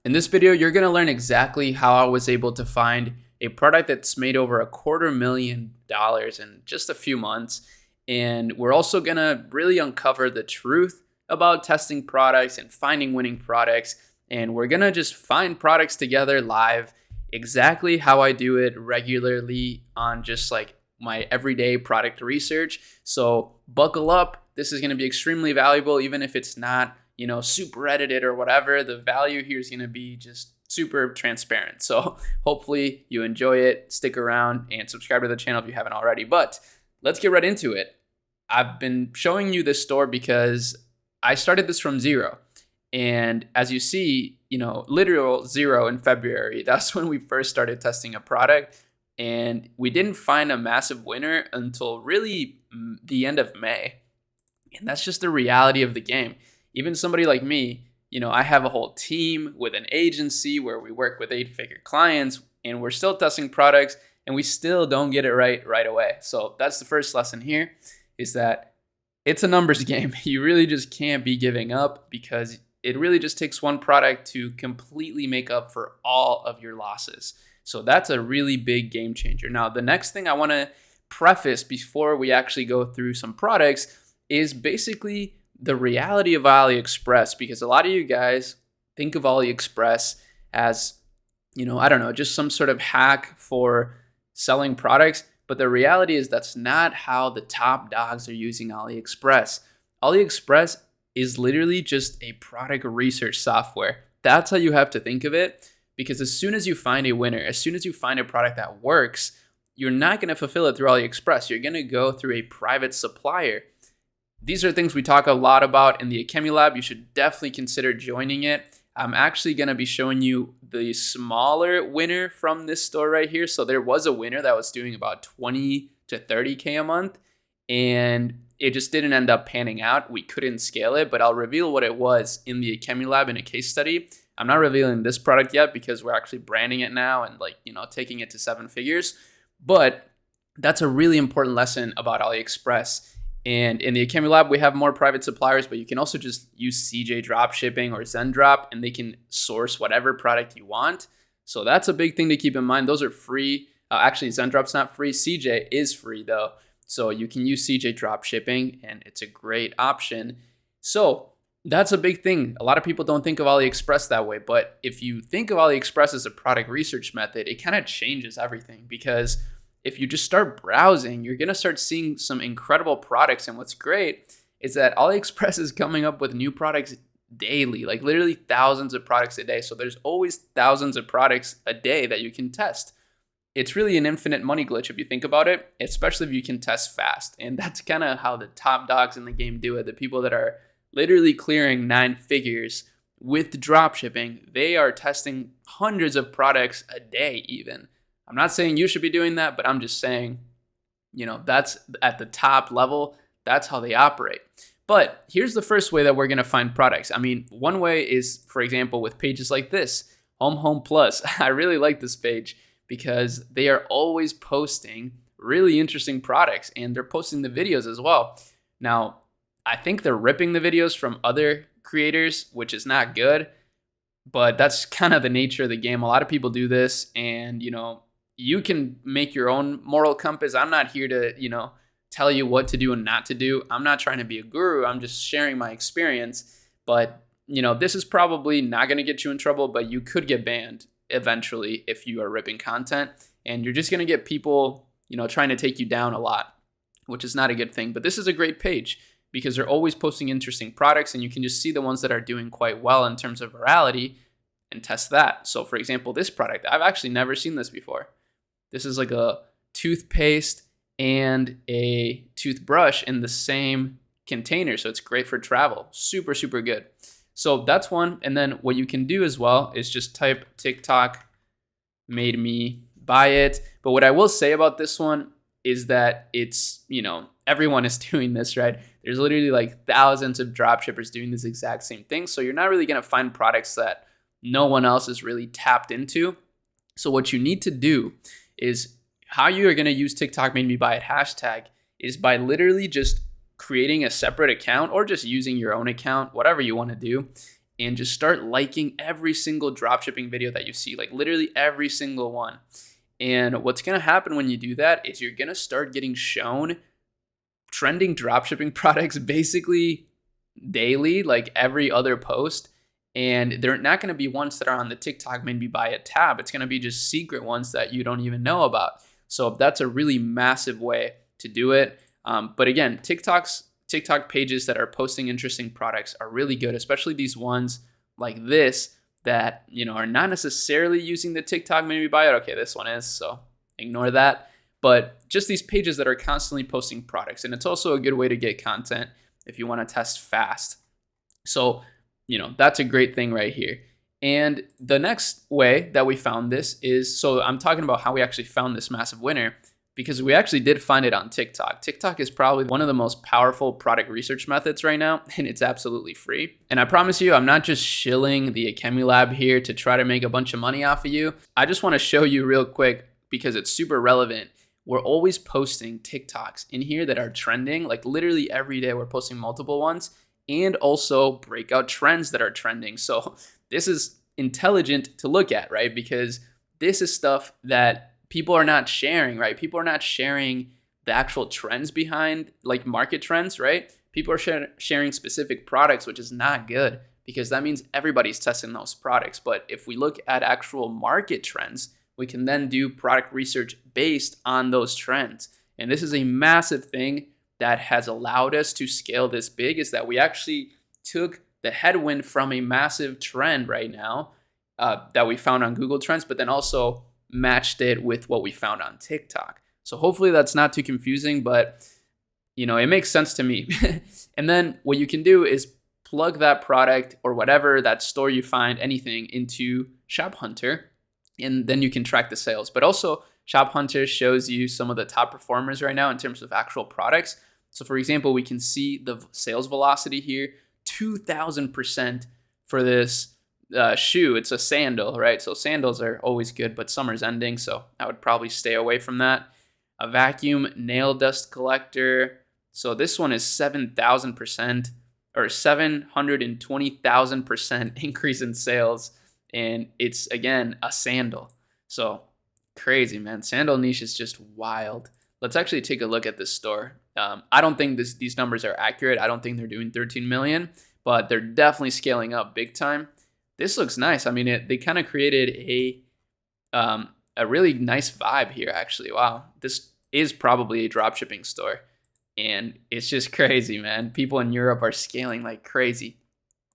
In this video, you're going to learn exactly how I was able to find a product that's made over $250,000 in just a few months. And we're also going to really uncover the truth about testing products and finding winning products. And we're going to just find products together live, exactly how I do it regularly on just like my everyday product research. So buckle up. This is going to be extremely valuable, even if it's not super edited or whatever. The value here is going to be just super transparent. So hopefully you enjoy it. Stick around and subscribe to the channel if you haven't already. But let's get right into it. I've been showing you this store because I started this from zero. And as you see, literal zero in February, that's when we first started testing a product. And we didn't find a massive winner until really the end of May. And that's just the reality of the game. Even somebody like me, I have a whole team with an agency where we work with 8-figure clients, and we're still testing products, and we still don't get it right away. So that's the first lesson here, is that it's a numbers game. You really just can't be giving up, because it really just takes one product to completely make up for all of your losses. So that's a really big game changer. Now, the next thing I want to preface before we actually go through some products is basically the reality of AliExpress, because a lot of you guys think of AliExpress as, just some sort of hack for selling products. But the reality is that's not how the top dogs are using AliExpress. AliExpress is literally just a product research software. That's how you have to think of it, because as soon as you find a winner, as soon as you find a product that works, you're not going to fulfill it through AliExpress. You're going to go through a private supplier. These are things we talk a lot about in the Academy Lab. You should definitely consider joining it. I'm actually going to be showing you the smaller winner from this store right here. So there was a winner that was doing about 20 to 30K a month, and it just didn't end up panning out. We couldn't scale it, but I'll reveal what it was in the Academy Lab in a case study. I'm not revealing this product yet because we're actually branding it now and taking it to 7 figures. But that's a really important lesson about AliExpress. And in the Academy Lab, we have more private suppliers, but you can also just use CJ Dropshipping or Zendrop, and they can source whatever product you want. So that's a big thing to keep in mind. Those are free. Actually, Zendrop's not free. CJ is free, though. So you can use CJ Dropshipping, and it's a great option. So that's a big thing. A lot of people don't think of AliExpress that way. But if you think of AliExpress as a product research method, it kind of changes everything, because if you just start browsing, you're going to start seeing some incredible products. And what's great is that AliExpress is coming up with new products daily, like literally thousands of products a day. So there's always thousands of products a day that you can test. It's really an infinite money glitch if you think about it, especially if you can test fast. And that's kind of how the top dogs in the game do it. The people that are literally clearing 9 figures with dropshipping, they are testing hundreds of products a day even. I'm not saying you should be doing that, but I'm just saying, that's at the top level. That's how they operate. But here's the first way that we're going to find products. I mean, one way is, for example, with pages like this, Home Plus. I really like this page because they are always posting really interesting products, and they're posting the videos as well. Now, I think they're ripping the videos from other creators, which is not good, but that's kind of the nature of the game. A lot of people do this, and, you can make your own moral compass. I'm not here to, tell you what to do and not to do. I'm not trying to be a guru. I'm just sharing my experience. But, this is probably not going to get you in trouble, but you could get banned eventually if you are ripping content. And you're just going to get people, trying to take you down a lot, which is not a good thing. But this is a great page because they're always posting interesting products, and you can just see the ones that are doing quite well in terms of virality and test that. So, for example, this product, I've actually never seen this before. This is like a toothpaste and a toothbrush in the same container. So it's great for travel. Super, super good. So that's one. And then what you can do as well is just type TikTok made me buy it. But what I will say about this one is that it's, everyone is doing this, right? There's literally like thousands of dropshippers doing this exact same thing. So you're not really going to find products that no one else is really tapped into. So what you need to do is how you are going to use TikTok made me buy it hashtag is by literally just creating a separate account or just using your own account, whatever you want to do. and just start liking every single dropshipping video that you see, like literally every single one. And what's going to happen when you do that is you're going to start getting shown trending dropshipping products basically daily, like every other post. And they're not going to be ones that are on the TikTok maybe by a tab. It's going to be just secret ones that you don't even know about. So that's a really massive way to do it. But again, TikTok pages that are posting interesting products are really good, especially these ones like this that, are not necessarily using the TikTok maybe by it. Okay, this one is, so ignore that. But just these pages that are constantly posting products. And it's also a good way to get content if you want to test fast. So, that's a great thing right here. And the next way that we found this is, so I'm talking about how we actually found this massive winner, because we actually did find it on TikTok. TikTok is probably one of the most powerful product research methods right now, and it's absolutely free. And I promise you, I'm not just shilling the AliExpress here to try to make a bunch of money off of you. I just want to show you real quick because it's super relevant. We're always posting TikToks in here that are trending, like literally every day we're posting multiple ones, and also breakout trends that are trending. So this is intelligent to look at, right? Because this is stuff that people are not sharing, right? People are not sharing the actual trends behind, like market trends, right? People are sharing specific products, which is not good because that means everybody's testing those products. But if we look at actual market trends, we can then do product research based on those trends. And this is a massive thing that has allowed us to scale this big, is that we actually took the headwind from a massive trend right now that we found on Google Trends, but then also matched it with what we found on TikTok. So hopefully that's not too confusing, but it makes sense to me. And then what you can do is plug that product or whatever, that store you find, anything, into Shop Hunter, and then you can track the sales. But also Shop Hunter shows you some of the top performers right now in terms of actual products. So for example, we can see the sales velocity here, 2,000% for this shoe. It's a sandal, right? So sandals are always good, but summer's ending, so I would probably stay away from that. A vacuum nail dust collector. So this one is 7,000% or 720,000% increase in sales. And it's, again, a sandal. So crazy, man. Sandal niche is just wild. Let's actually take a look at this store. I don't think these numbers are accurate. I don't think they're doing 13 million, but they're definitely scaling up big time. This looks nice. I mean, they kind of created a really nice vibe here, actually. Wow, this is probably a dropshipping store, and it's just crazy, man. People in Europe are scaling like crazy.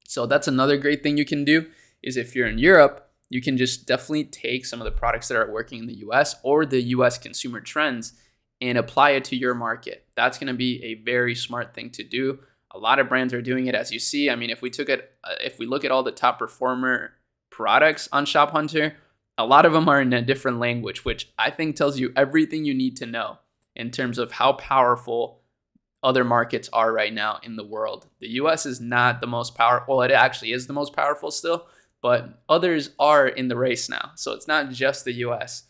So that's another great thing you can do, is if you're in Europe, you can just definitely take some of the products that are working in the US or the US consumer trends and apply it to your market. That's going to be a very smart thing to do. A lot of brands are doing it, as you see. I mean, if we look at all the top performer products on Shop Hunter, a lot of them are in a different language, which I think tells you everything you need to know in terms of how powerful other markets are right now in the world. The US is not the most powerful. Well, it actually is the most powerful still, but others are in the race now. So it's not just the US.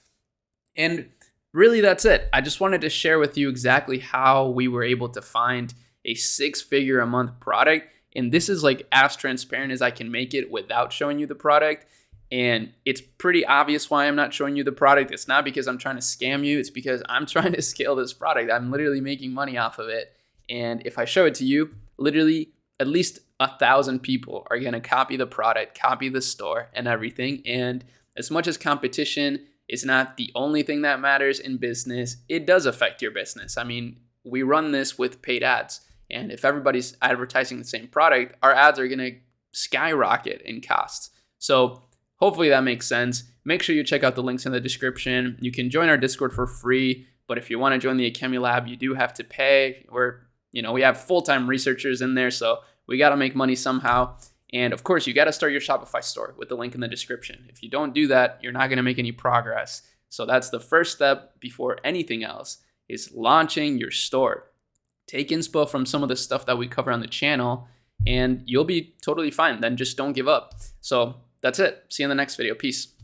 And really, that's it. I just wanted to share with you exactly how we were able to find a 6-figure a month product. And this is like as transparent as I can make it without showing you the product. And it's pretty obvious why I'm not showing you the product. It's not because I'm trying to scam you. It's because I'm trying to scale this product. I'm literally making money off of it. And if I show it to you, literally at least 1,000 people are going to copy the product, copy the store and everything. And as much as competition is not the only thing that matters in business, it does affect your business. I mean, we run this with paid ads. And if everybody's advertising the same product, our ads are going to skyrocket in costs. So hopefully that makes sense. Make sure you check out the links in the description. You can join our Discord for free, but if you want to join the Akemi Lab, you do have to pay. We have full-time researchers in there, so we got to make money somehow. And of course, you got to start your Shopify store with the link in the description. If you don't do that, you're not going to make any progress. So that's the first step before anything else, is launching your store. Take inspo from some of the stuff that we cover on the channel, and you'll be totally fine. Then just don't give up. So that's it. See you in the next video. Peace.